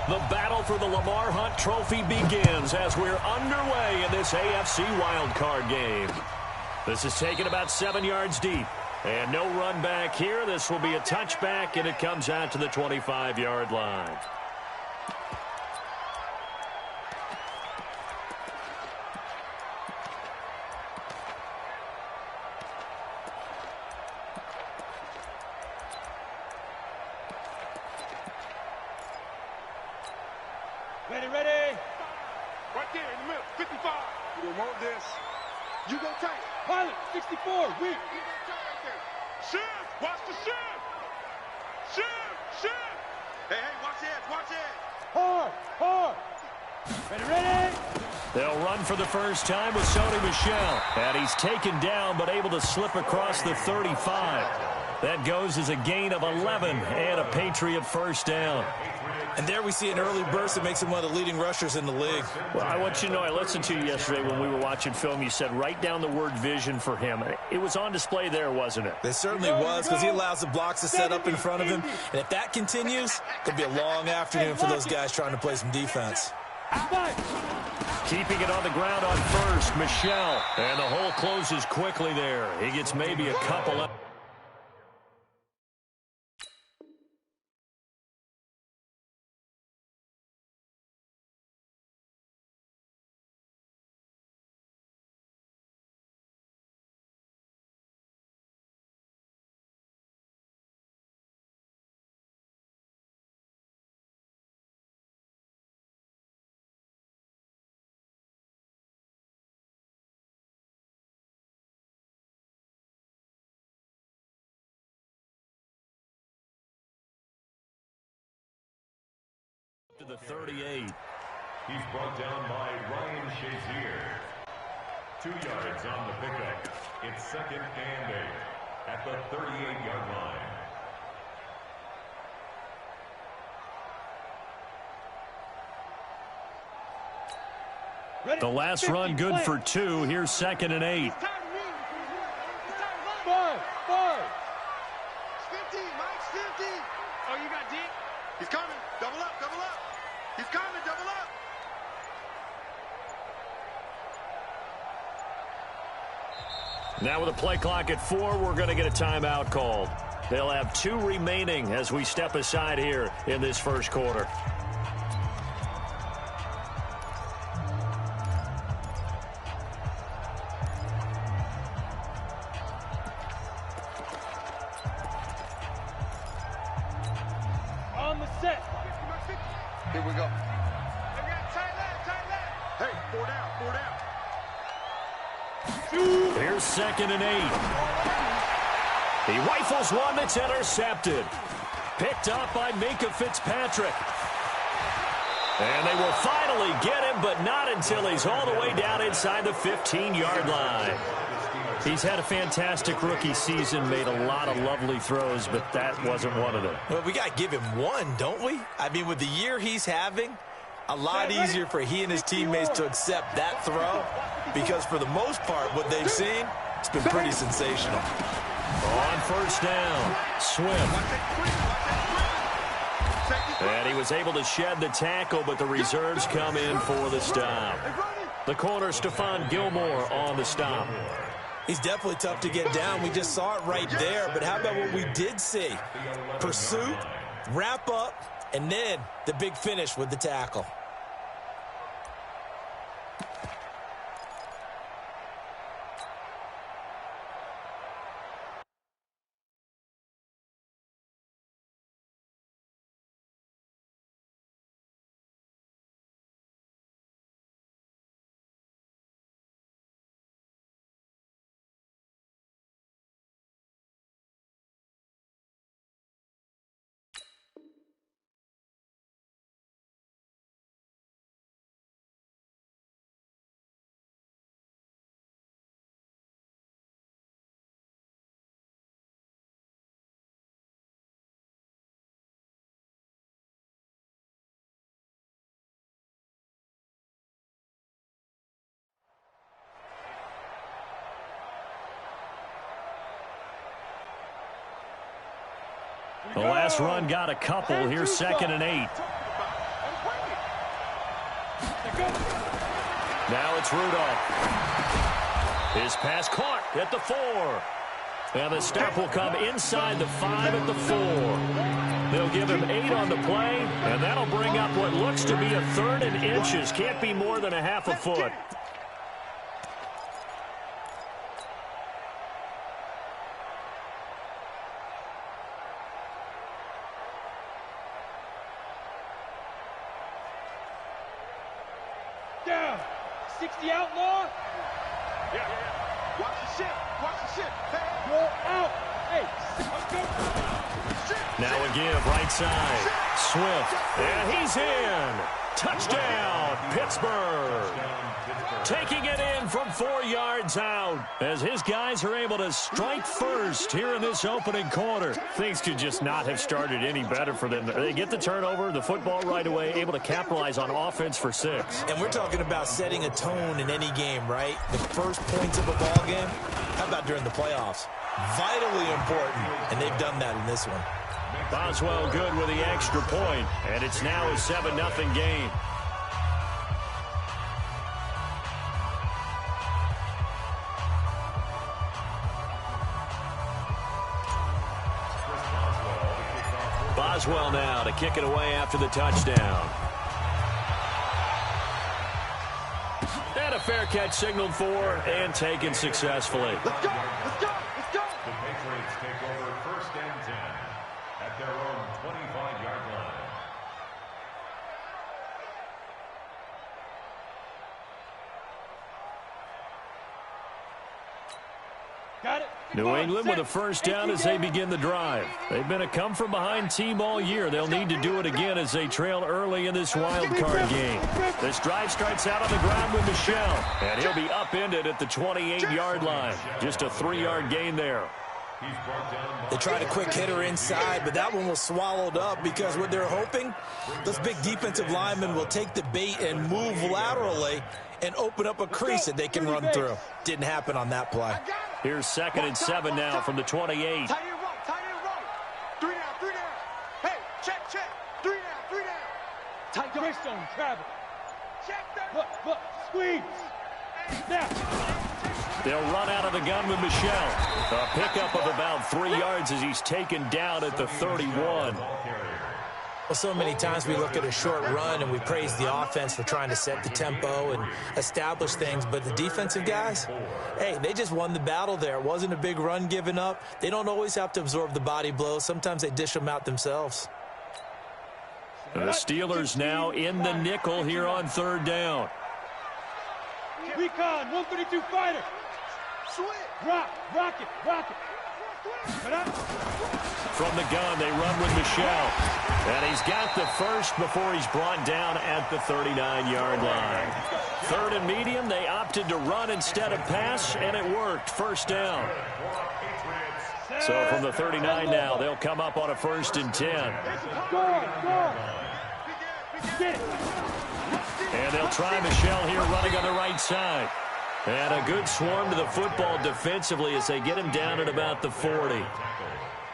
The battle for the Lamar Hunt Trophy begins as we're underway in this AFC wildcard game. This is taken about 7 yards deep. And no run back here. This will be a touchback, and it comes out to the 25-yard line. Ready, ready. Right there in the middle, 55. You don't want this. You go tight. Pilot, 64, weak. You go tight right there. Shift, watch the shift. Shift. Hey, watch it, watch it. Hard. Ready, ready. They'll run for the first time with Sony Michel. And he's taken down but able to slip across the 35. That goes as a gain of 11 and a Patriot first down. And there we see an early burst that makes him one of the leading rushers in the league. Well, I want you to know, I listened to you yesterday when we were watching film. You said write down the word vision for him. It was on display there, wasn't it? It certainly was, because he allows the blocks to set up in front of him. And if that continues, it'll be a long afternoon for those guys trying to play some defense. Keeping it on the ground on first, Michel. And the hole closes quickly there. He gets maybe a couple up. To the 38. He's brought down by Ryan Shazier. 2 yards on the pickup. It's 2nd and 8 at the 38-yard line. The last run good for 2. Here's 2nd and 8. 5. It's 50, Mike, 50. Oh, you got deep? He's coming. Double up. He's coming, double up. Now with a play clock at 4, we're going to get a timeout called. They'll have 2 remaining as we step aside here in this first quarter. On the set. Here we go. Tight left. Hey, 4 down. Here's 2nd and 8. He rifles one that's intercepted. Picked up by Minka Fitzpatrick. And they will finally get him, but not until he's all the way down inside the 15-yard line. He's had a fantastic rookie season, made a lot of lovely throws, but that wasn't one of them. Well, we got to give him one, don't we? I mean, with the year he's having, a lot easier for he and his teammates to accept that throw, because for the most part, what they've seen, it's been pretty sensational. On first down, Swift. And he was able to shed the tackle, but the reserves come in for the stop. The corner, Stephon Gilmore, on the stop. He's definitely tough to get down. We just saw it right there. But how about what we did see? Pursuit, wrap up, and then the big finish with the tackle. The last run got a couple. Here's 2nd and 8. Now it's Rudolph. His pass caught at the 4. And the stop will come inside the 5 at the 4. They'll give him 8 on the play, and that'll bring up what looks to be a 3rd and inches. Can't be more than a half a foot. Down. 60 outlaw. Yeah. Watch the shit. Watch the shit. Hey. Roll out. Hey. Let's go. Now a give, right side. Swift. And he's in. Touchdown, Pittsburgh. Taking it in from 4 yards out as his guys are able to strike first here in this opening quarter. Things could just not have started any better for them. They get the turnover, the football right away, able to capitalize on offense for 6. And we're talking about setting a tone in any game, right? The first points of a ball game. How about during the playoffs? Vitally important, and they've done that in this one. Boswell good with the extra point, and it's now a 7-0 game. Boswell now to kick it away after the touchdown. And a fair catch signaled for and taken successfully. Let's go. Let's go. Let's go. The Patriots take over 1st and 10 at their own 25-yard line. Got it. New England with a first down as they begin the drive. They've been a come-from-behind team all year. They'll need to do it again as they trail early in this wild card game. This drive starts out on the ground with Michel, and he'll be upended at the 28-yard line. Just a 3-yard gain there. They tried a quick hitter inside, but that one was swallowed up because what they're hoping, those big defensive linemen will take the bait and move laterally and open up a crease that they can run through. Didn't happen on that play. Here's 2nd and 7 now from the 28. Tight end run. 3 down. Hey, check. 3 down. Tight Greystone, travel. Check that. Look, squeeze. Now. They'll run out of the gun with Michel. A pickup of about 3 yards as he's taken down at the 31. Well, so many times we look at a short run and we praise the offense for trying to set the tempo and establish things, but the defensive guys, hey, they just won the battle there. It wasn't a big run given up. They don't always have to absorb the body blows. Sometimes they dish them out themselves. The Steelers now in the nickel here on 3rd down. Recon, 132 fighter. Rock it. From the gun, they run with Michel. And he's got the first before he's brought down at the 39-yard line. 3rd and medium, they opted to run instead of pass, and it worked. First down. So from the 39 now, they'll come up on a 1st and 10. And they'll try Michel here running on the right side. And a good swarm to the football defensively as they get him down at about the 40.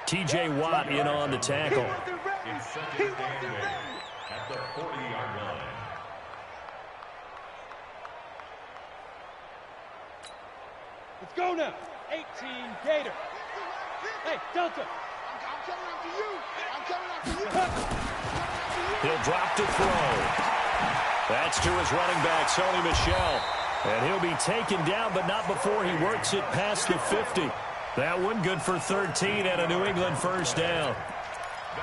T.J. Watt in on the tackle. It's 2nd and 8 at the 40-yard line. Let's go now. 18 Gator. Hey, Delta. I'm coming after you. He'll drop to throw. That's to his running back, Sony Michel. And he'll be taken down, but not before he works it past the 50. That one good for 13 and a New England first down.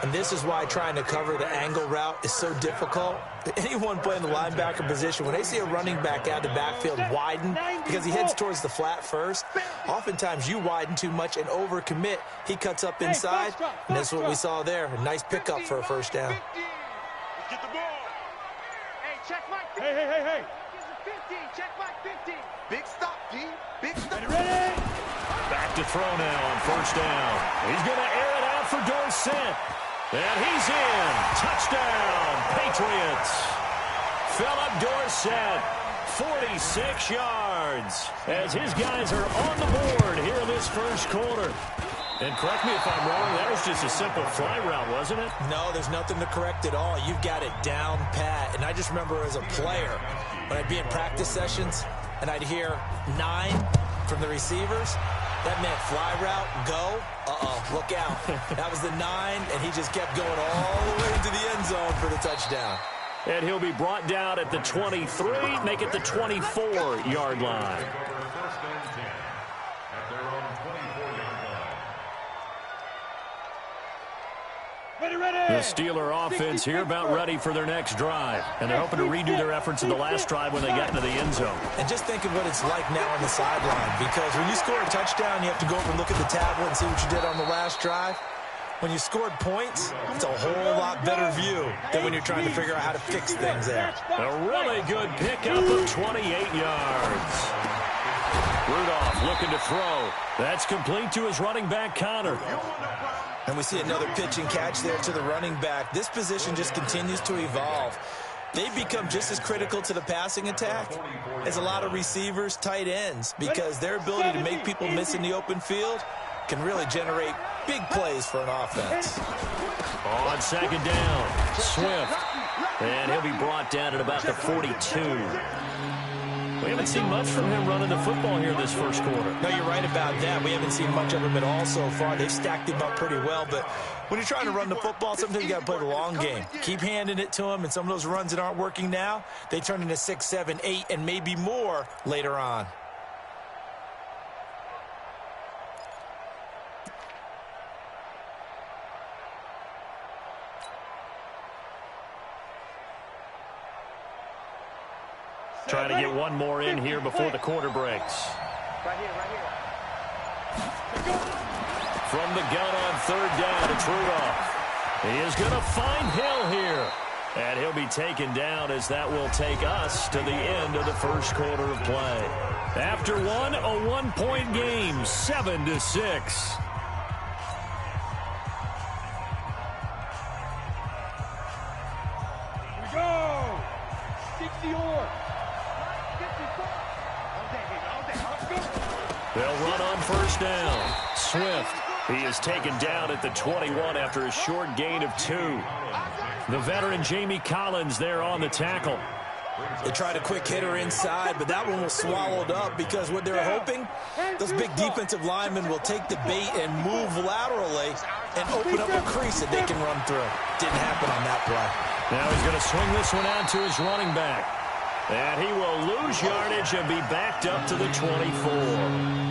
And this is why trying to cover the angle route is so difficult. Anyone playing the linebacker position, when they see a running back out of the backfield widen because he heads towards the flat first, oftentimes you widen too much and overcommit. He cuts up inside, and that's what we saw there. A nice pickup for a first down. Let's get the ball. Hey, check my 50. Hey. 15, check my 15. Big stop, D. Big stop. Ready? Back to throw now on first down. He's going to air it out for Dorsett. And he's in. Touchdown, Patriots. Philip Dorsett, 46 yards. As his guys are on the board here in this first quarter. And correct me if I'm wrong, that was just a simple fly route, wasn't it? No, there's nothing to correct at all. You've got it down pat. And I just remember as a player, when I'd be in practice sessions and I'd hear 9 from the receivers, that meant fly route, go, look out. That was the 9, and he just kept going all the way into the end zone for the touchdown. And he'll be brought down at the 23, make it the 24-yard line. First and 10 at their own 24-yard line. The Steeler offense here about ready for their next drive. And they're hoping to redo their efforts in the last drive when they got into the end zone. And just think of what it's like now on the sideline, because when you score a touchdown, you have to go over and look at the tablet and see what you did on the last drive. When you scored points, it's a whole lot better view than when you're trying to figure out how to fix things there. A really good pickup of 28 yards. Rudolph looking to throw. That's complete to his running back, Connor. And we see another pitch and catch there to the running back. This position just continues to evolve. They've become just as critical to the passing attack as a lot of receivers, tight ends, because their ability to make people miss in the open field can really generate big plays for an offense. On second down, Swift. And he'll be brought down at about the 42. We haven't seen much from him running the football here this first quarter. No, you're right about that. We haven't seen much of him at all so far. They've stacked him up pretty well, but when you're trying to run the football, sometimes you got to play the long game. Keep handing it to him, and some of those runs that aren't working now, they turn into 6, 7, 8, and maybe more later on. Trying to get one more in here before the quarter breaks. Right here. From the gun on third down, it's Rudolph. He is going to find Hill here. And he'll be taken down as that will take us to the end of the first quarter of play. After one, a one-point game, 7-6. Here we go. 60-or. They'll run on first down. Swift, he is taken down at the 21 after a short gain of 2. The veteran Jamie Collins there on the tackle. They tried a quick hitter inside, but that one was swallowed up because what they're hoping, those big defensive linemen will take the bait and move laterally and open up a crease that they can run through. Didn't happen on that play. Now he's going to swing this one out to his running back. And he will lose yardage and be backed up to the 24.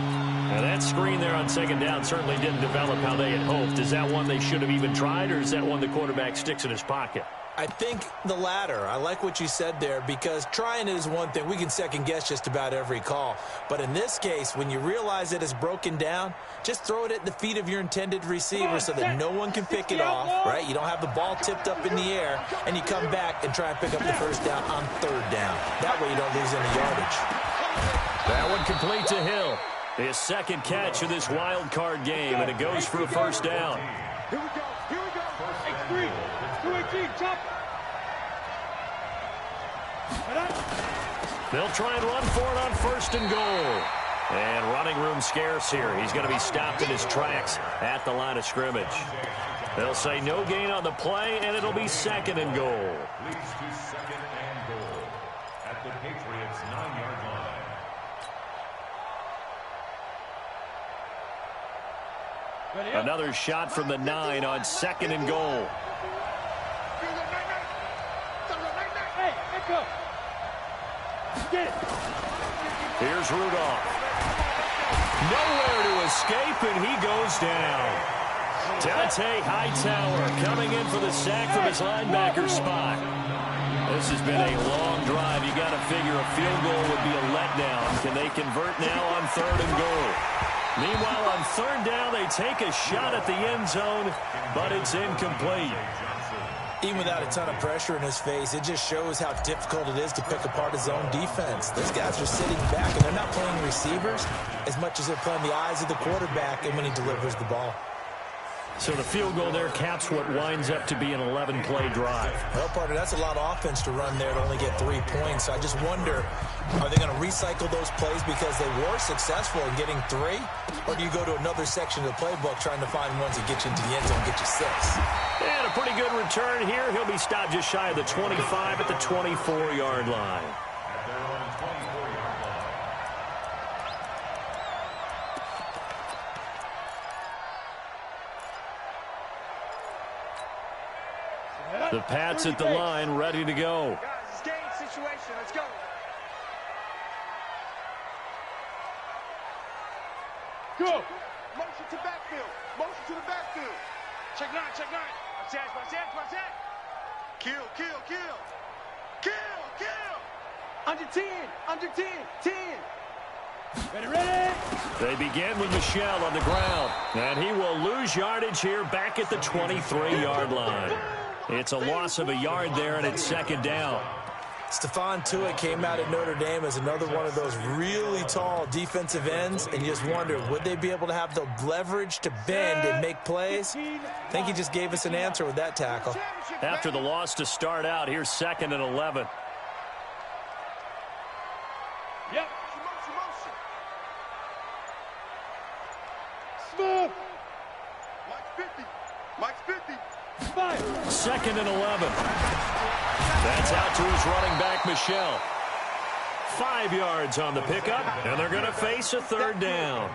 Now that screen there on second down certainly didn't develop how they had hoped. Is that one they should have even tried, or is that one the quarterback sticks in his pocket? I think the latter. I like what you said there, because trying it is one thing. We can second guess just about every call. But in this case, when you realize it is broken down, just throw it at the feet of your intended receiver so that no one can pick it off, right? You don't have the ball tipped up in the air, and you come back and try and pick up the first down on third down. That way you don't lose any yardage. That one complete to Hill. His second catch of this wild card game, and it goes for a first down. Here we go. Here we go. X3. 218. Chop. They'll try and run for it on first and goal. And running room scarce here. He's going to be stopped in his tracks at the line of scrimmage. They'll say no gain on the play, and it'll be second and goal. Leads to second and goal at the Patriots' 9-yard line. Another shot from the 9 on second and goal. Hey, echo. Get it. Here's Rudolph. Nowhere to escape, and he goes down. Dante Hightower coming in for the sack from his linebacker spot. This has been a long drive. You got to figure a field goal would be a letdown. Can they convert now on third and goal? Meanwhile, on third down, they take a shot at the end zone, but it's incomplete. Even without a ton of pressure in his face, it just shows how difficult it is to pick apart his own defense. Those guys are sitting back, and they're not playing receivers as much as they're playing the eyes of the quarterback and when he delivers the ball. So the field goal there caps what winds up to be an 11-play drive. Well, partner, that's a lot of offense to run there to only get 3 points. So I just wonder, are they going to recycle those plays because they were successful in getting 3? Or do you go to another section of the playbook trying to find ones that get you into the end zone and get you 6? And a pretty good return here. He'll be stopped just shy of the 25 at the 24-yard line. The Pats at the line, ready to go. Guys, it's game situation. Let's go. Go. Motion to backfield. Motion to the backfield. Check 9, check 9. Watch that, watch that, watch that. Kill, kill, kill. Kill, kill. Under 10, under 10, 10. Ready, ready. They begin with Michel on the ground. And he will lose yardage here back at the 23-yard line. It's a loss of a yard there, and it's second down. Stephon Tuitt came out at Notre Dame as another one of those really tall defensive ends, and you just wonder, would they be able to have the leverage to bend and make plays? I think he just gave us an answer with that tackle. After the loss to start out, here's 2nd and 11. Yep. Motion. Smooth. Mike's 50. Mike's 50. 2nd and 11. That's out to his running back, Michel. 5 yards on the pickup, and they're going to face a 3rd down.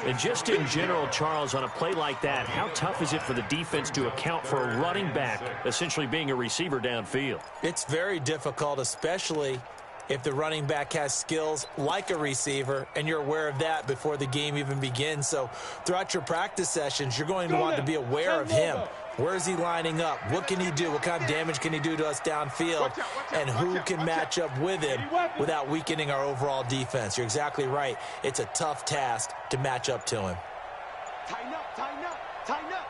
And just in general, Charles, on a play like that, how tough is it for the defense to account for a running back essentially being a receiver downfield? It's very difficult, especially if the running back has skills like a receiver, and you're aware of that before the game even begins. So throughout your practice sessions, you're going to want to be aware of him. Where is he lining up? What can he do? What kind of damage can he do to us downfield? And who can match up with him without weakening our overall defense? You're exactly right. It's a tough task to match up to him. Tighten up, tighten up, tighten up.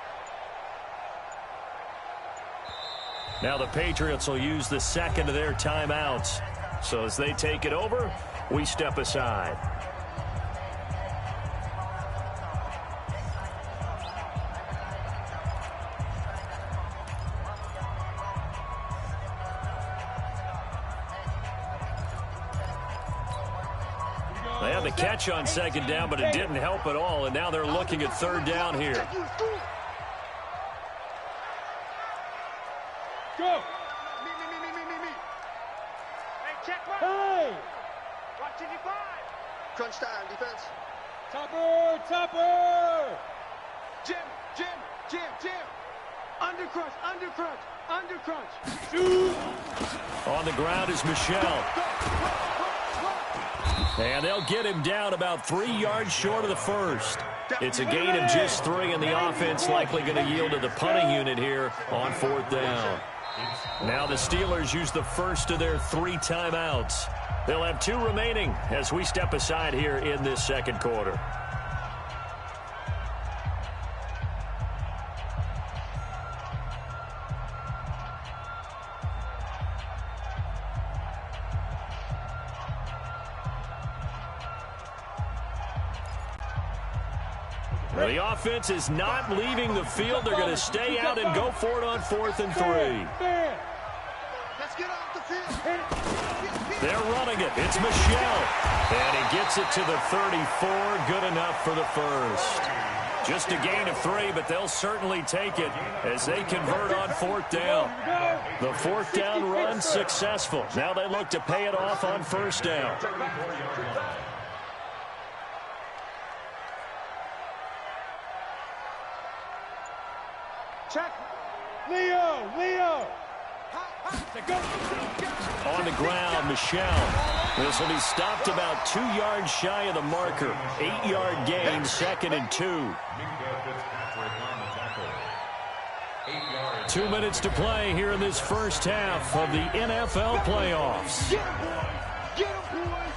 Now the Patriots will use the 2nd of their timeouts. So as they take it over, we step aside. They had the catch on 2nd down, but it didn't help at all, and now they're looking at 3rd down here. Go. Me. Hey, check one. Hey. Watch it, 5. Crunch time, defense. Topper. Jim. Under crunch. Shoot. On the ground is Michel. And they'll get him down about 3 yards short of the first. It's a gain of just 3, and the offense likely going to yield to the punting unit here on 4th down. Now the Steelers use the first of their 3 timeouts. They'll have 2 remaining as we step aside here in this 2nd quarter. The offense is not leaving the field. They're going to stay out and go for it on 4th and 3. Let's get off the field. They're running it. It's Michel. And he gets it to the 34. Good enough for the first. Just a gain of 3, but they'll certainly take it as they convert on 4th down. The 4th down run successful. Now they look to pay it off on 1st down. Check. Leo. On the ground, Michel. This will be stopped about 2 yards shy of the marker. 8-yard gain, 2nd and 2. 2 minutes to play here in this first half of the NFL playoffs. Get him, boys.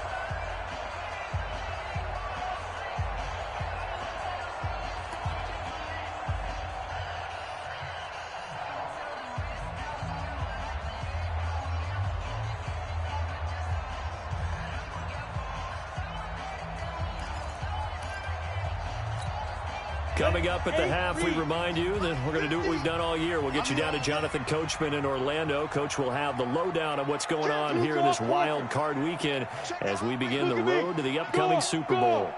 Coming up at the half, we remind you that we're going to do what we've done all year. We'll get you down to Jonathan Coachman in Orlando. Coach will have the lowdown on what's going on here in this wild card weekend as we begin the road to the upcoming Super Bowl.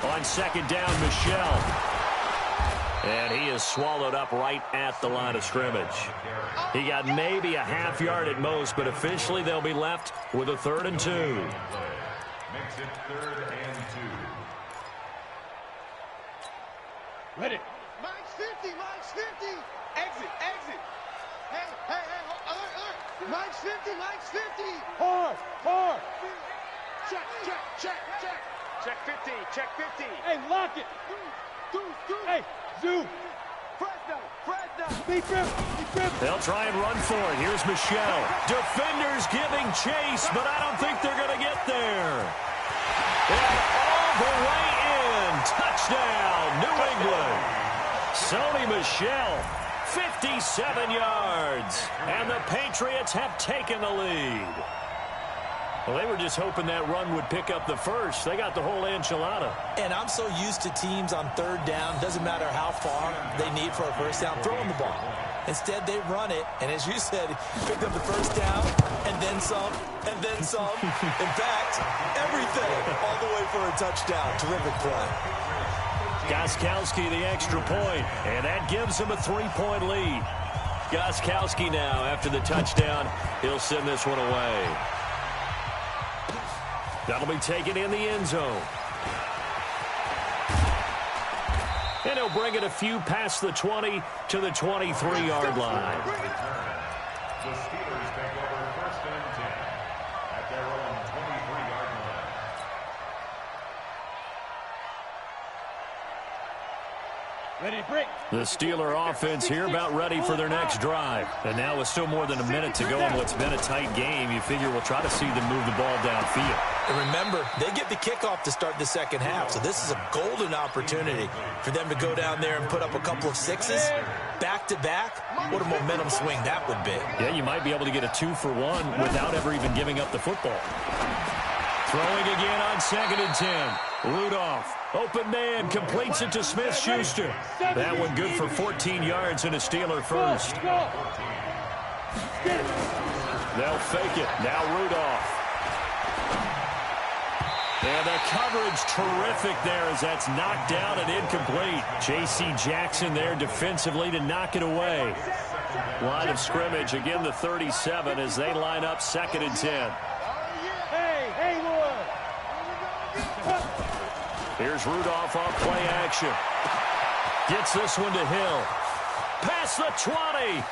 On second down, Michel. And he is swallowed up right at the line of scrimmage. He got maybe a half yard at most, but officially they'll be left with a 3rd and 2. Makes it 3rd and 2. Ready. Mike's 50, Mike's 50. Exit, exit. Hey, alert. Mike's 50, Mike's 50. Hard. Check. Check 50, check 50. Hey, lock it. Do. Hey, zoom. Fresno. Be grip. They'll try and run for it. Here's Michel. Defenders giving chase, but I don't think they're going to get there. And all the way in. Touchdown, New England. Sony Michel, 57 yards. And the Patriots have taken the lead. Well, they were just hoping that run would pick up the first. They got the whole enchilada. And I'm so used to teams on 3rd down, doesn't matter how far they need for a first down, throwing the ball. Instead, they run it, and as you said, picked up the first down, and then some, and then some. In fact, everything, all the way for a touchdown. Terrific play. Gostkowski the extra point, and that gives him a 3-point lead. Gostkowski now, after the touchdown, he'll send this one away. That'll be taken in the end zone. And he'll bring it a few past the 20 to the 23-yard line. The Steelers take over 1st and 10 at their own 23-yard line. Ready, break. The Steeler offense here about ready for their next drive. And now with still more than a minute to go in what's been a tight game, you figure we'll try to see them move the ball downfield. And remember, they get the kickoff to start the second half, so this is a golden opportunity for them to go down there and put up a couple of sixes back-to-back. What a momentum swing that would be. Yeah, you might be able to get a 2-for-1 without ever even giving up the football. Throwing again on 2nd and 10. Rudolph, open man, completes it to Smith-Schuster. That one good for 14 yards and a Steeler first. They'll fake it. Now Rudolph. And the coverage terrific there as that's knocked down and incomplete. J.C. Jackson there defensively to knock it away. Line of scrimmage, again the 37 as they line up 2nd and 10. Here's Rudolph off play action. Gets this one to Hill. Past the 20.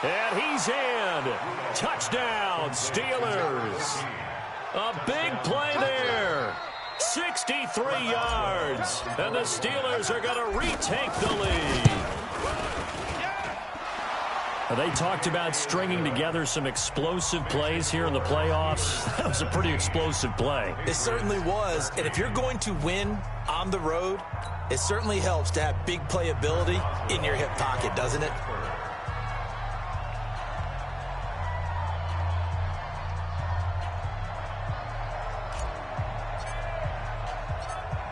And he's in. Touchdown, Steelers. A big play there. 63 yards. And the Steelers are going to retake the lead. They talked about stringing together some explosive plays here in the playoffs. That was a pretty explosive play. It certainly was. And if you're going to win on the road, it certainly helps to have big playability in your hip pocket, doesn't it?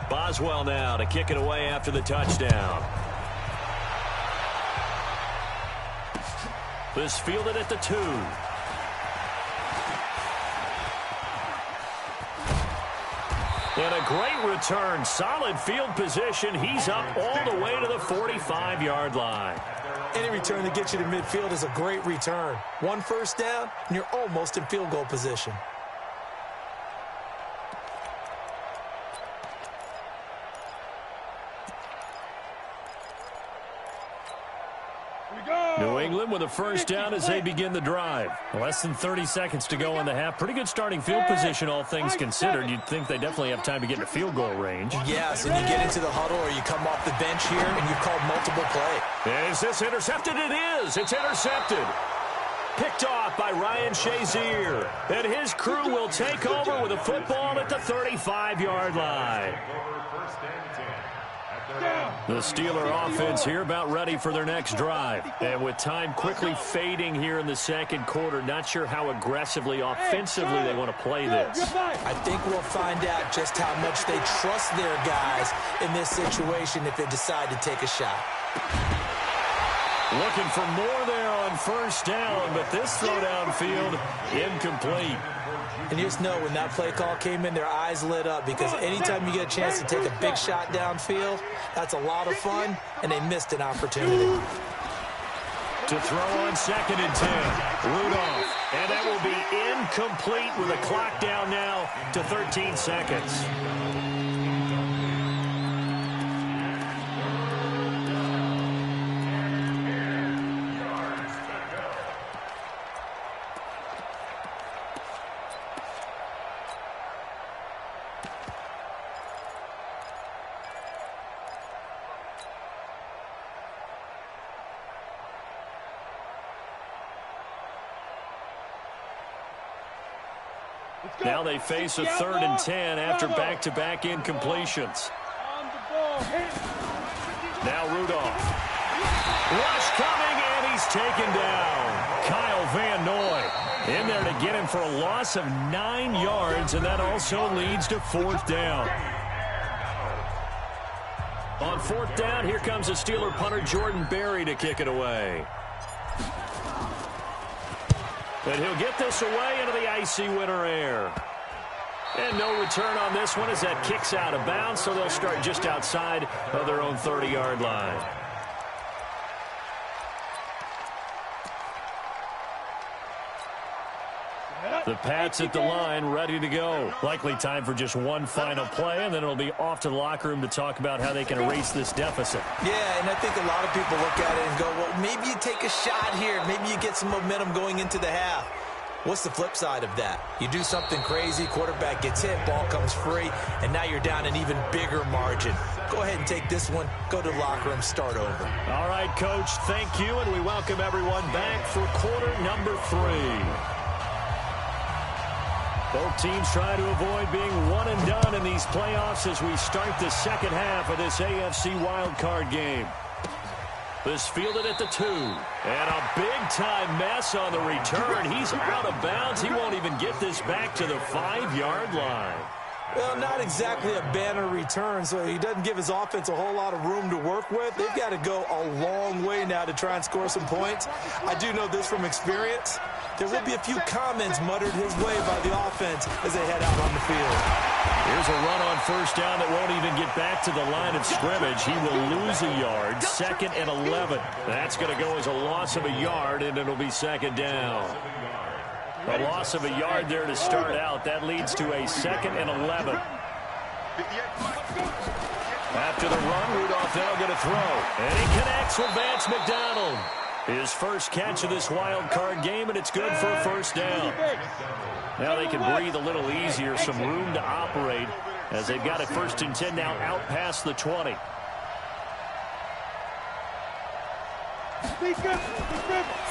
Boswell now to kick it away after the touchdown. This fielded at the 2. And a great return. Solid field position. He's up all the way to the 45-yard line. Any return that gets you to midfield is a great return. 1 first down, and you're almost in field goal position. New England with a first down as they begin the drive. Less than 30 seconds to go in the half. Pretty good starting field position, all things considered. You'd think they definitely have time to get into field goal range. Yes, and you get into the huddle or you come off the bench here and you've called multiple plays. Is this intercepted? It is. It's intercepted. Picked off by Ryan Shazier. And his crew will take over with a football at the 35-yard line. First and 10 at The Steeler offense here about ready for their next drive. And with time quickly fading here in the second quarter, not sure how aggressively, offensively they want to play this. I think we'll find out just how much they trust their guys in this situation if they decide to take a shot. Looking for more there on first down, but this throw downfield incomplete. And you just know when that play call came in, their eyes lit up because anytime you get a chance to take a big shot downfield, that's a lot of fun, and they missed an opportunity. To throw on 2nd and 10, Rudolph. And that will be incomplete with a clock down now to 13 seconds. Now they face a 3rd and 10 after back-to-back incompletions. Now Rudolph. Rush coming, and he's taken down. Kyle Van Noy in there to get him for a loss of 9 yards, and that also leads to 4th down. On 4th down, here comes the Steeler punter Jordan Berry to kick it away. And he'll get this away into the icy winter air. And no return on this one as that kicks out of bounds, so they'll start just outside of their own 30-yard line. The Pats at the line, ready to go. Likely time for just one final play, and then it'll be off to the locker room to talk about how they can erase this deficit. Yeah, and I think a lot of people look at it and go, well, maybe you take a shot here. Maybe you get some momentum going into the half. What's the flip side of that? You do something crazy, quarterback gets hit, ball comes free, and now you're down an even bigger margin. Go ahead and take this one, go to the locker room, start over. All right, Coach, thank you, and we welcome everyone back for quarter number 3. Both teams try to avoid being one and done in these playoffs as we start the second half of this AFC wildcard game. This fielded at the 2. And a big-time mess on the return. He's out of bounds. He won't even get this back to the 5-yard line. Well, not exactly a banner return, so he doesn't give his offense a whole lot of room to work with. They've got to go a long way now to try and score some points. I do know this from experience. There will be a few comments muttered his way by the offense as they head out on the field. Here's a run on first down that won't even get back to the line of scrimmage. He will lose a yard. 2nd and 11. That's going to go as a loss of a yard, and it'll be 2nd down. A loss of a yard there to start out. That leads to a 2nd and 11. After the run, Rudolph now going to throw. And he connects with Vance McDonald. His first catch of this wild card game, and it's good for a first down. Now they can breathe a little easier, some room to operate as they've got it 1st and 10 now out past the 20.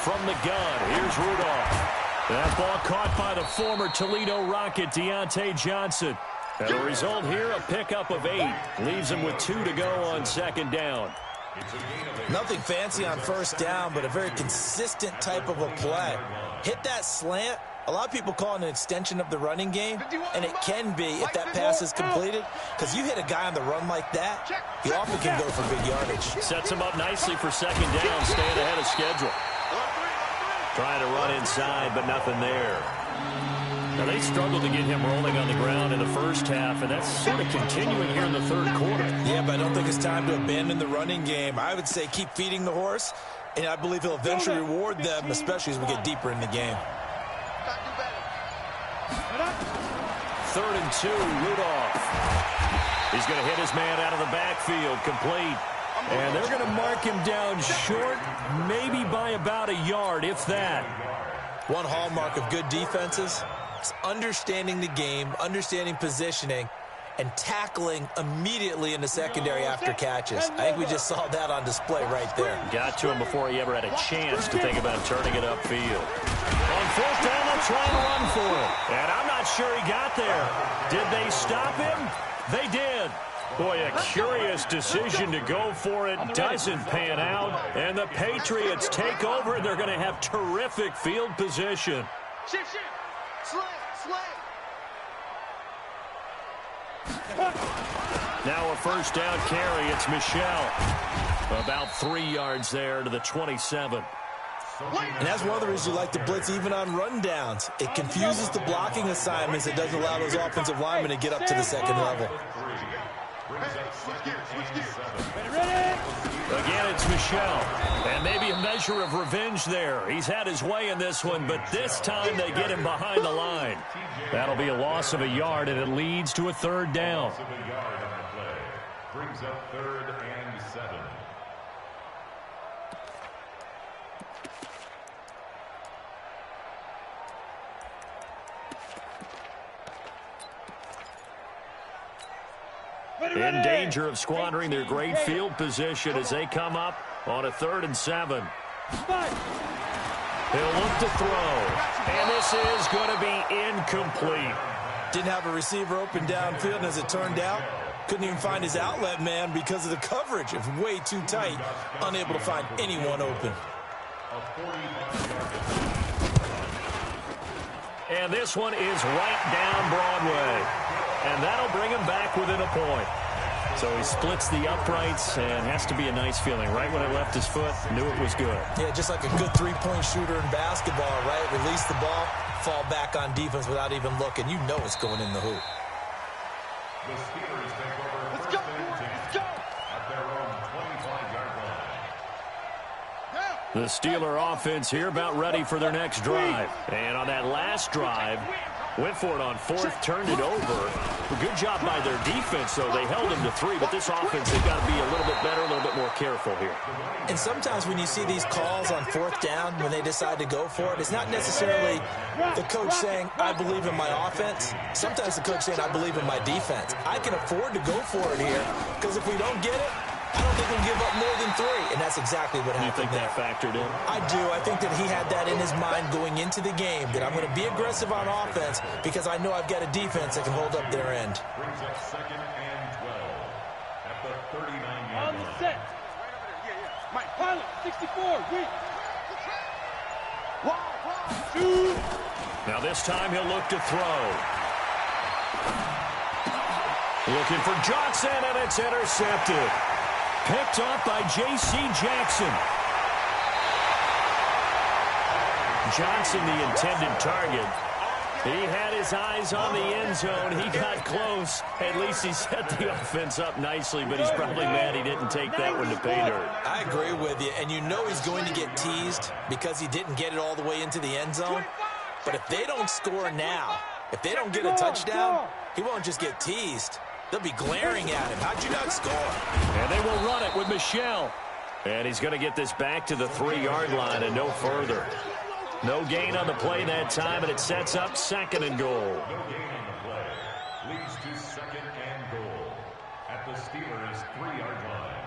From the gun, here's Rudolph. That ball caught by the former Toledo Rocket, Deontay Johnson. And the result here, a pickup of 8. Leaves him with 2 to go on 2nd down. Nothing fancy on first down, but a very consistent type of a play. Hit that slant. A lot of people call it an extension of the running game, and it can be if that pass is completed, because you hit a guy on the run like that, he often can go for big yardage. Sets him up nicely for 2nd down, staying ahead of schedule. Trying to run inside, but nothing there. Now, they struggled to get him rolling on the ground in the first half, and that's sort of continuing here in the 3rd quarter. Yeah, but I don't think it's time to abandon the running game. I would say keep feeding the horse, and I believe he'll eventually reward them, especially as we get deeper in the game. 3rd and 2, Rudolph. He's going to hit his man out of the backfield, complete. And they're going to mark him down short, maybe by about a yard, if that. One hallmark of good defenses is understanding the game, understanding positioning, and tackling immediately in the secondary after catches. I think we just saw that on display right there. Got to him before he ever had a chance to think about turning it upfield. On 4th down, they'll try and run for it. And I'm not sure he got there. Did they stop him? They did. Boy, a curious decision to go for it. Doesn't pan out. And the Patriots take over. They're going to have terrific field position. Shift. Slay. Now a first down carry. It's Michel. About 3 yards there to the 27. And that's one of the reasons you like to blitz even on rundowns. It confuses the blocking assignments. It doesn't allow those offensive linemen to get up to the second level. Again, it's Michel. And maybe a measure of revenge there. He's had his way in this one, but this time they get him behind the line. That'll be a loss of a yard, and it leads to a third down. Brings up 3rd and 7. In danger of squandering their great field position as they come up on a 3rd and 7. He'll look to throw, and this is going to be incomplete. Didn't have a receiver open downfield, and as it turned out, couldn't even find his outlet man because of the coverage. It was way too tight, unable to find anyone open. And this one is right down Broadway. And that'll bring him back within a point. So he splits the uprights, and has to be a nice feeling. Right when it left his foot, knew it was good. Yeah, just like a good three-point shooter in basketball, right? Release the ball, fall back on defense without even looking. You know it's going in the hoop. The Steelers take over Let's first go. and 10 Let's go. at their own 25-yard line. The Steeler offense here about ready for their next drive. And on that last drive, went for it on 4th, turned it over. A good job by their defense, though. They held them to 3, but this offense, they've got to be a little bit better, a little bit more careful here. And sometimes when you see these calls on 4th down, when they decide to go for it, it's not necessarily the coach saying, I believe in my offense. Sometimes the coach saying, I believe in my defense. I can afford to go for it here, because if we don't get it, I don't think we'll give up more than 3, and that's exactly what happened. You think that factored in? I do. I think that he had that in his mind going into the game, that I'm going to be aggressive on offense because I know I've got a defense that can hold up their end. Brings up 2nd and 12 at the 39-yard On the line. set. Mike, pilot, 64, weak. Shoot. Now this time he'll look to throw. Looking for Johnson, and it's intercepted. Picked off by J.C. Jackson. Johnson, the intended target. He had his eyes on the end zone. He got close. At least he set the offense up nicely, but he's probably mad he didn't take that one to pay dirt. I agree with you, and you know he's going to get teased because he didn't get it all the way into the end zone. But if they don't score now, if they don't get a touchdown, he won't just get teased. They'll be glaring at him. How'd you not score? And they will run it with Michel. And he's going to get this back to the 3-yard line and no further. No gain on the play that time, and it sets up 2nd and goal. No gain on the play. Leads to 2nd and goal at the Steelers' 3-yard line.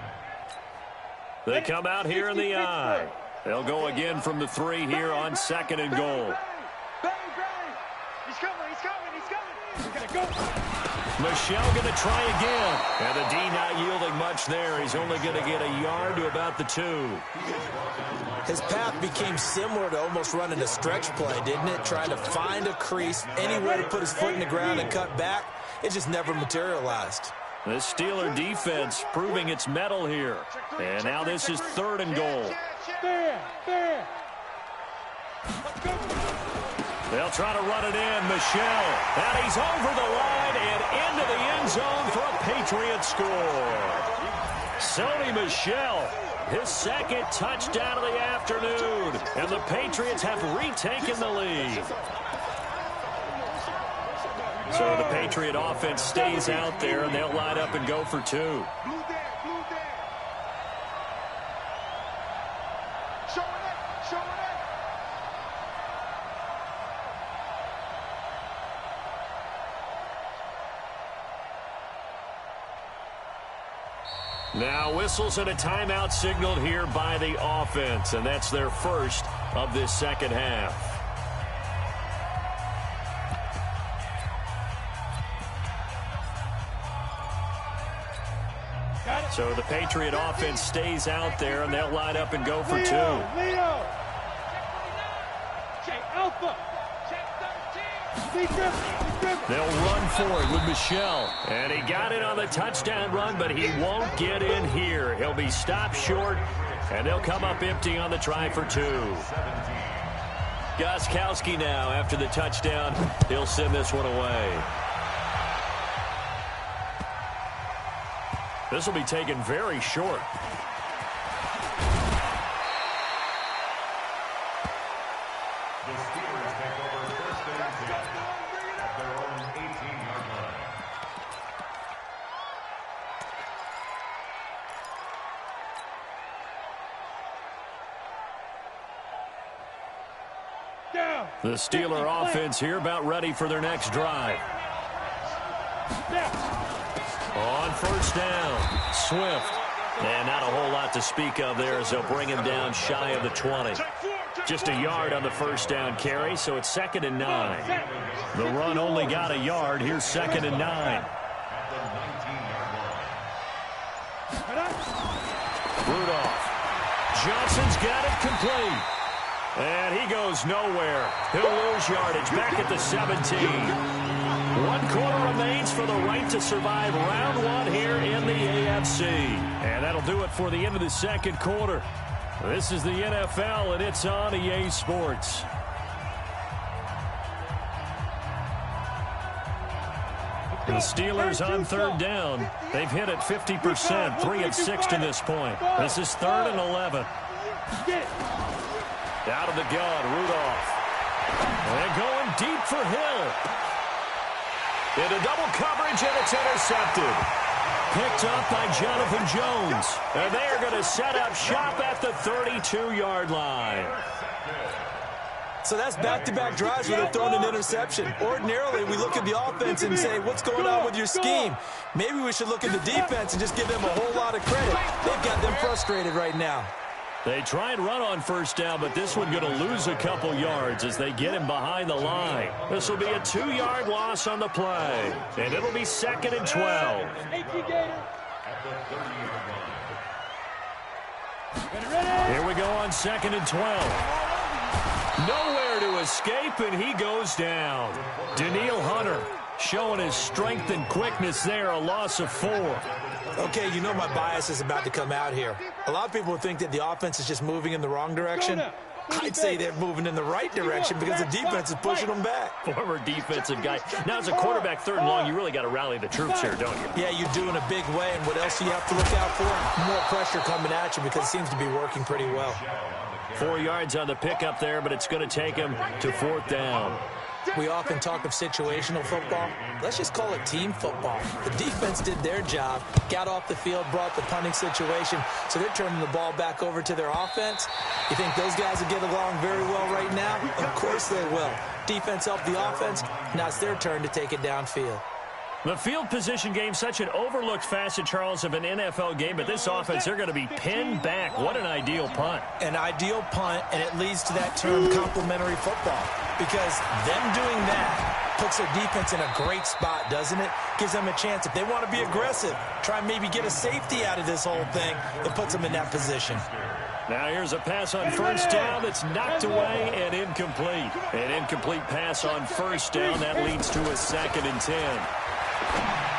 They come out here in the I. They'll go again from the 3 here on 2nd and goal. He's coming. He's gonna go. Michel going to try again. And the D not yielding much there. He's only going to get a yard to about the 2. His path became similar to almost running a stretch play, didn't it? Trying to find a crease, anywhere to put his foot in the ground and cut back. It just never materialized. The Steeler defense proving its mettle here. And now this is 3rd and goal. Fair. They'll try to run it in. Michel. And he's over the line and into the end zone for a Patriot score. Sony Michel, his 2nd touchdown of the afternoon. And the Patriots have retaken the lead. So the Patriot offense stays out there, and they'll line up and go for 2. Blue there. Showing it. Now whistles and a timeout signaled here by the offense, and that's their first of this 2nd half. So the Patriot offense stays out there, and they'll line up and go for two. Leo. Check Alpha. They'll run for it with Michelle. And he got it on the touchdown run, but he won't get in here. He'll be stopped short, and they'll come up empty on the try for two. Gostkowski now, after the touchdown, he'll send this one away. This will be taken very short. The Steelers take over first and 10 at their own 18-yard line. Down. The Steeler offense here about ready for their next drive. On first down, Swift. And not a whole lot to speak of there as they'll bring him down shy of the 20. Just a yard on the first down carry, so it's 2nd and 9. The run only got a yard. Here's 2nd and 9. Rudolph. Johnson's got it complete. And he goes nowhere. He'll lose yardage back at the 17. 1 quarter remains for the right to survive round 1 here in the AFC. And that'll do it for the end of the 2nd quarter. This is the NFL, and it's on EA Sports. The Steelers on 3rd down. They've hit it 50%, 3 of 6 to this point. This is 3rd and 11. Out of the gun, Rudolph. And going deep for Hill. Into double coverage, and it's intercepted. Picked up by Jonathan Jones. And they are going to set up shop at the 32-yard line. So that's back-to-back drives where they're throwing an interception. Ordinarily, we look at the offense and say, what's going on with your scheme? Maybe we should look at the defense and just give them a whole lot of credit. They've got them frustrated right now. They try and run on first down, but this one going to lose a couple yards as they get him behind the line. This will be a 2-yard loss on the play, and it'll be 2nd and 12. Here we go on 2nd and 12. Nowhere to escape, and he goes down. Daniil Hunter showing his strength and quickness there, a loss of 4. Okay, you know my bias is about to come out here. A lot of people think that the offense is just moving in the wrong direction. I'd say they're moving in the right direction because the defense is pushing them back. Former defensive guy. Now, as a quarterback, 3rd and long, you really got to rally the troops here, don't you? Yeah, you do in a big way. And what else do you have to look out for? More pressure coming at you because it seems to be working pretty well. 4 yards on the pickup there, but it's going to take him to 4th down. We often talk of situational football. Let's just call it team football. The defense did their job, got off the field, brought the punting situation, so they're turning the ball back over to their offense. You think those guys will get along very well right now? Of course they will. Defense helped the offense. Now it's their turn to take it downfield. The field position game, such an overlooked facet, Charles, of an NFL game, but this offense, they're going to be pinned back. What an ideal punt. An ideal punt, and it leads to that term complementary football, because them doing that puts their defense in a great spot, doesn't it? Gives them a chance. If they want to be aggressive, try and maybe get a safety out of this whole thing, it puts them in that position. Now here's a pass on first down that's knocked away and incomplete. An incomplete pass on first down. That leads to a 2nd and 10.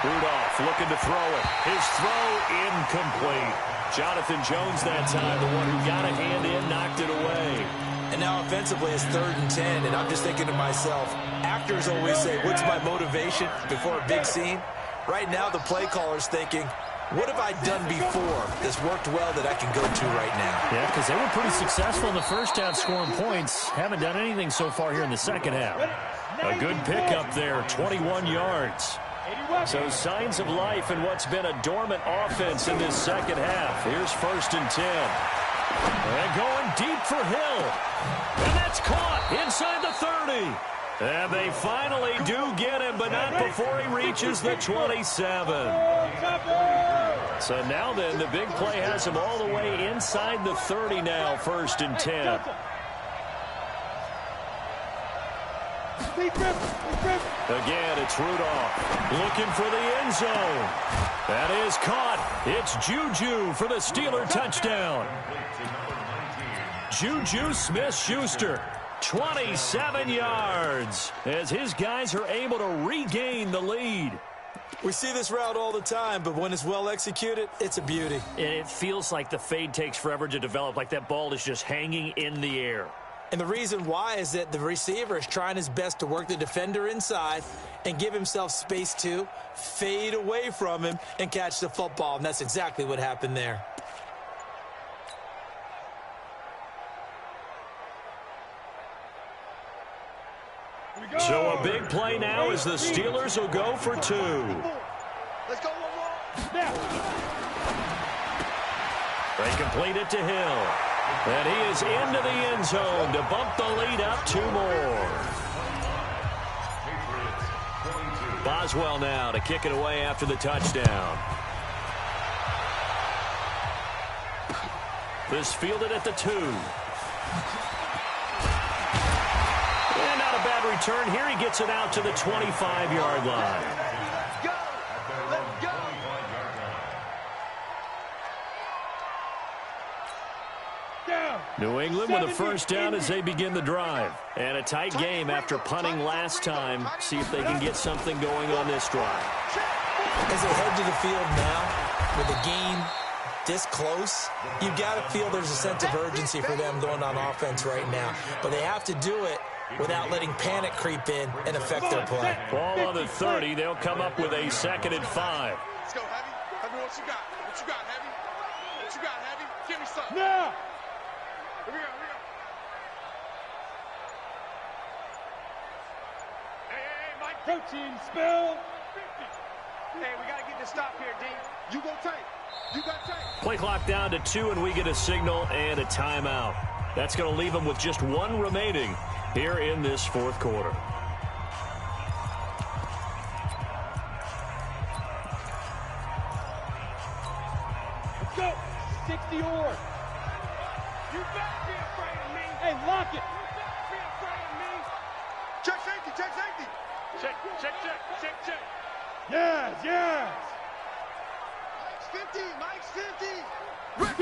Rudolph looking to throw it. His throw incomplete. Jonathan Jones that time, the one who got a hand in, knocked it away. And now offensively it's 3rd and 10, and I'm just thinking to myself, actors always say, what's my motivation before a big scene? Right now the play caller's thinking, what have I done before that's worked well that I can go to right now? Yeah, because they were pretty successful in the first half scoring points. Haven't done anything so far here in the second half. A good pickup there, 21 yards. So signs of life in what's been a dormant offense in this second half. Here's 1st and 10. And going deep for Hill. And that's caught inside the 30. And they finally do get him, but not before he reaches the 27. So now then, the big play has him all the way inside the 30 now, 1st and 10. Again, it's Rudolph looking for the end zone. That is caught. It's Juju for the Steeler touchdown. Juju Smith-Schuster, 27 yards, as his guys are able to regain the lead. We see this route all the time, but when it's well executed, it's a beauty. And it feels like the fade takes forever to develop, like that ball is just hanging in the air. And the reason why is that the receiver is trying his best to work the defender inside and give himself space to fade away from him and catch the football, and that's exactly what happened there. So a big play now as the Steelers will go for 2. Let's go one more. They complete it to Hill. And he is into the end zone to bump the lead up 2 more. Boswell now to kick it away after the touchdown. This fielded at the 2. And not a bad return here. He gets it out to the 25-yard line. Let's go. Let's go. New England with a first down as they begin the drive. And a tight game after punting last time. See if they can get something going on this drive. As they head to the field now, with the game this close, you've got to feel there's a sense of urgency for them going on offense right now. But they have to do it without letting panic creep in and affect their play. Ball on the 30. They'll come up with a 2nd and 5. Let's go, Heavy. Heavy, what you got? What you got, Heavy? What you got, Heavy? Give me something. Now. Here we go, here we go. Hey, Mike. Protein spill. 50. Hey, we got to get this stop here, D. You go tight. You got tight. Play clock down to 2, and we get a signal and a timeout. That's going to leave them with just 1 remaining here in this 4th quarter. Let's go. 60 or. You better be afraid of me. Hey, lock it. You better be afraid of me. Check safety. Check safety. Check. Yes, yes. Mike's 50. Mike's 50.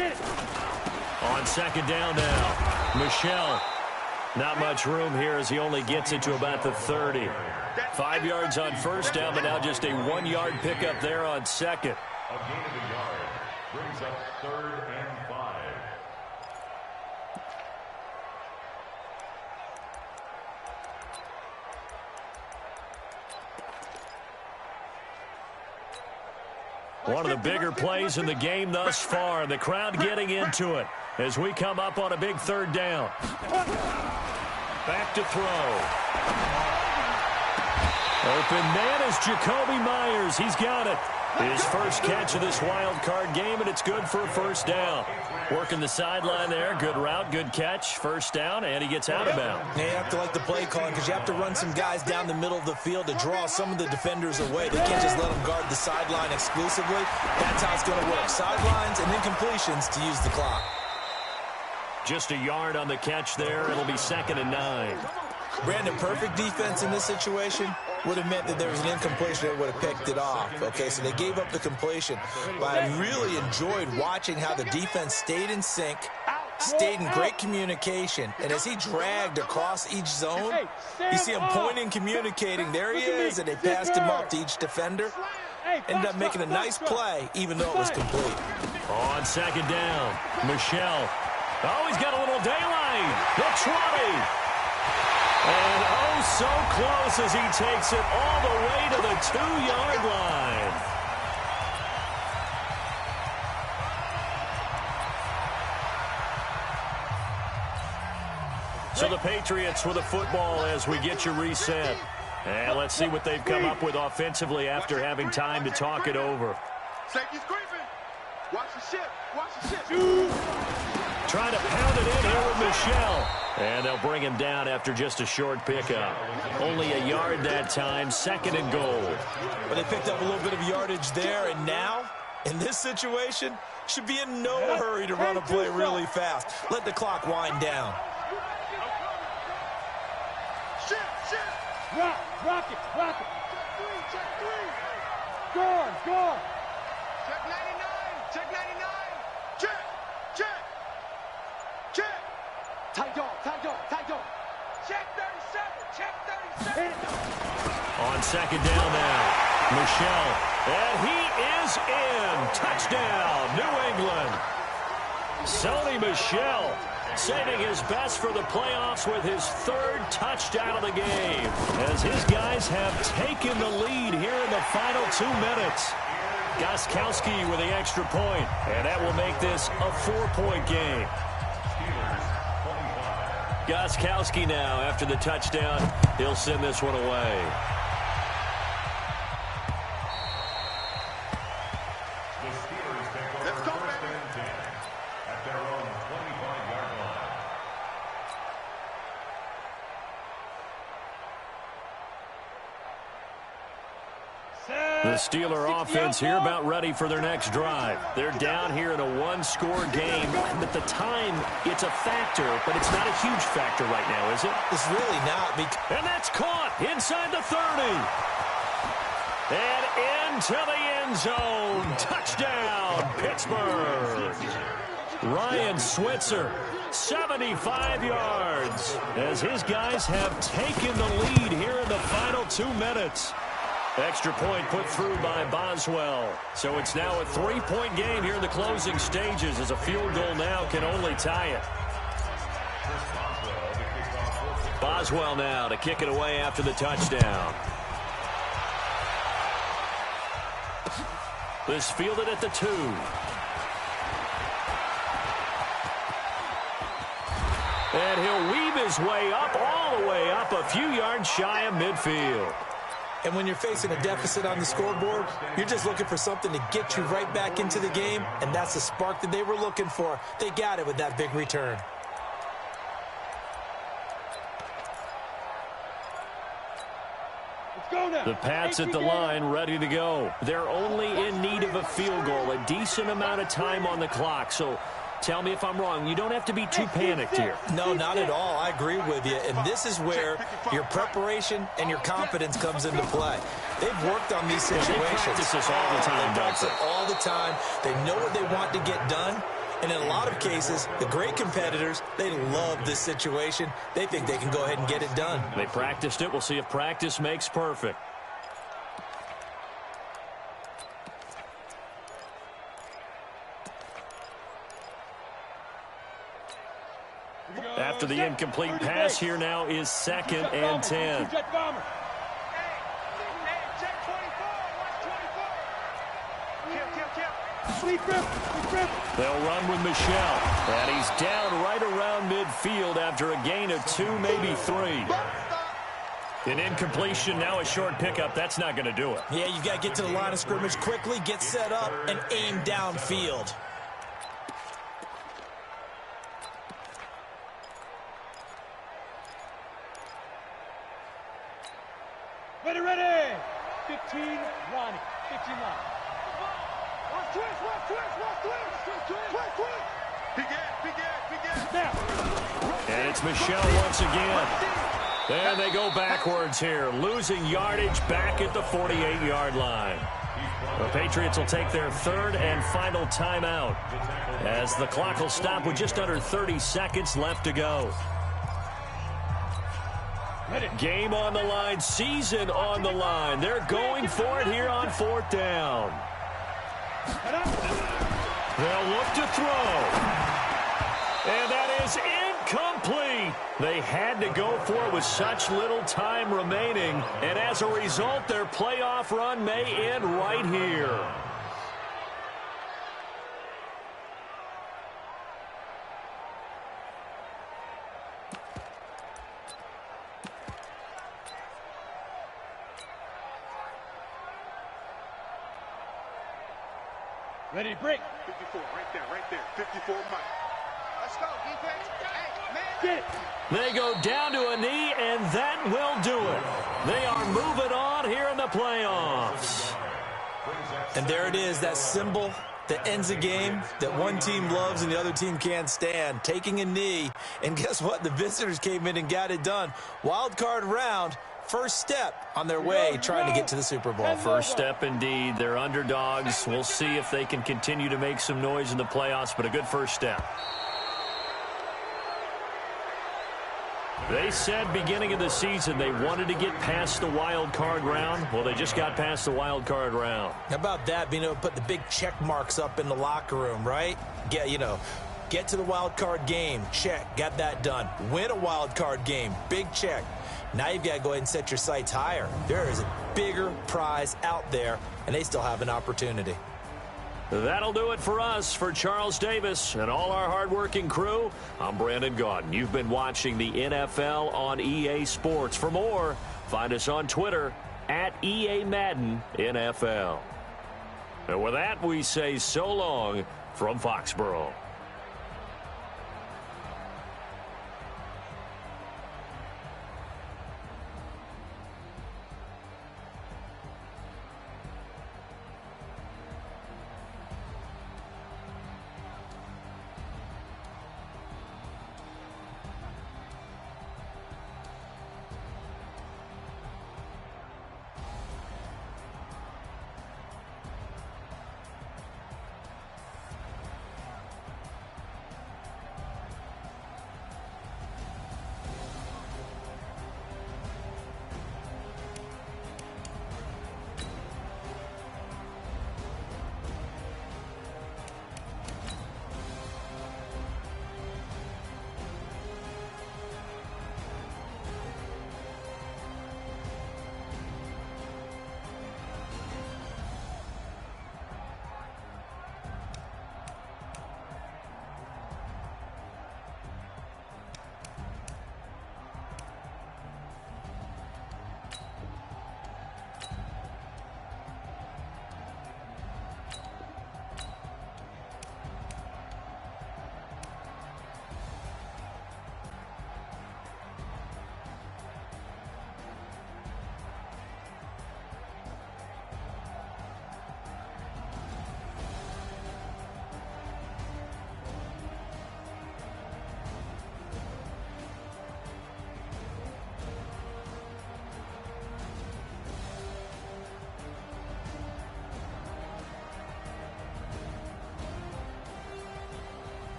Get it. On 2nd down now, Michelle. Not much room here as he only gets it to about the 30. 5 yards on 1st down, but now just a 1-yard pickup there on 2nd. A gain of a yard brings up 3rd and 5. One of the bigger plays in the game thus far. The crowd getting into it as we come up on a big 3rd down. Back to throw. Open man is Jacoby Myers. He's got it. His first catch of this wild card game, and it's good for a 1st down. Working the sideline there. Good route, good catch. 1st down, and he gets out of bounds. Now you have to like the play calling because you have to run some guys down the middle of the field to draw some of the defenders away. They can't just let them guard the sideline exclusively. That's how it's going to work. Sidelines and then completions to use the clock. Just a yard on the catch there. It'll be 2nd and 9. Brandon, perfect defense in this situation would have meant that there was an incompletion that would have picked it off. Okay, so they gave up the completion. But I really enjoyed watching how the defense stayed in sync, stayed in great communication. And as he dragged across each zone, you see him pointing, communicating. There he is, and they passed him off to each defender. Ended up making a nice play, even though it was complete. On 2nd down, Michelle. Oh, he's got a little daylight. The 20. And oh, so close as he takes it all the way to the 2-yard line. So the Patriots with a football as we get you reset. And let's see what they've come up with offensively after having time to talk it over. Safety's creeping. Watch the ship. Watch the ship. Trying to pound it in here with Michelle. And they'll bring him down after just a short pickup. Only a yard that time, 2nd and goal. But they picked up a little bit of yardage there, and now, in this situation, should be in no hurry to run a play really fast. Let the clock wind down. Rock it. Check three. Score. Check 99. Check 99. Check. Tight dog. Check 37. On second down now, Michel. And he is in. Touchdown, New England. Sony Michel saving his best for the playoffs with his third touchdown of the game, as his guys have taken the lead here in the final 2 minutes. Gostkowski with the extra point, and that will make this a 4-point game. Gostkowski now, after the touchdown, he'll send this one away. Let's go, baby. At their own 25-yard line. The Steeler offense here about ready for their next drive. They're down here in a one-score game. At the time, it's a factor, but it's not a huge factor right now, is it? It's really not. And that's caught inside the 30. And into the end zone. Touchdown, Pittsburgh. Ryan Switzer, 75 yards, as his guys have taken the lead here in the final 2 minutes. Extra point put through by Boswell. So it's now a 3-point game here in the closing stages, as a field goal now can only tie it. Boswell now to kick it away after the touchdown. This fielded at the 2. And he'll weave his way up, all the way up, a few yards shy of midfield. And when you're facing a deficit on the scoreboard, you're just looking for something to get you right back into the game, and that's the spark that they were looking for. They got it with that big return. The Pats at the line, ready to go. They're only in need of a field goal, a decent amount of time on the clock. So tell me if I'm wrong. You don't have to be too panicked here. No, not at all. I agree with you. And this is where your preparation and your confidence comes into play. They've worked on these situations. They practice this all the time, They practice it all the time. They know what they want to get done. And in a lot of cases, the great competitors, they love this situation. They think they can go ahead and get it done. They practiced it. We'll see if practice makes perfect. After the incomplete pass, here now is 2nd and 10. They'll run with Michel. And he's down right around midfield after a gain of 2, maybe 3. An incompletion, now a short pickup. That's not going to do it. Yeah, you've got to get to the line of scrimmage quickly, get set up, and aim downfield. Ready. 15, Ronnie. 15 line. And it's Michel once again. And they go backwards here, losing yardage back at the 48-yard line. The Patriots will take their 3rd and final timeout, as the clock will stop with just under 30 seconds left to go. Game on the line, season on the line. They're going for it here on 4th down. They'll look to throw. And that is incomplete. They had to go for it with such little time remaining. And as a result, their playoff run may end right here. Ready to break. 54, right there. 54, Mike. Let's go, defense. Hey, man. Get it. They go down to a knee, and that will do it. They are moving on here in the playoffs. And there it is, that symbol that ends a game that one team loves and the other team can't stand, taking a knee. And guess what? The visitors came in and got it done. Wild card round, first step on their way trying to get to the Super Bowl. First step indeed. They're underdogs. We'll see if they can continue to make some noise in the playoffs, but a good first step. They said beginning of the season they wanted to get past the wild card round. Well, they just got past the wild card round. How about that, being able to put the big check marks up in the locker room, right? Get to the wild card game. Check. Got that done. Win a wild card game. Big check. Now you've got to go ahead and set your sights higher. There is a bigger prize out there, and they still have an opportunity. That'll do it for us. For Charles Davis and all our hardworking crew, I'm Brandon Gaudin. You've been watching the NFL on EA Sports. For more, find us on Twitter at EA Madden NFL. And with that, we say so long from Foxborough.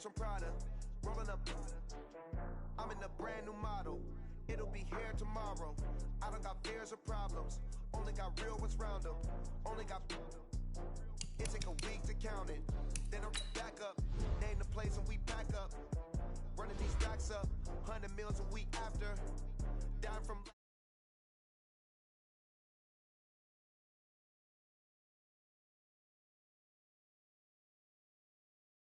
some Prada. Rolling up, I'm in a brand new model. It'll be here tomorrow. I don't got fears or problems. Only got real ones round them. Only got. It take a week to count it. Then I'm back up. Name the place and we back up. Running these stacks up. 100 meals a week after. Down from.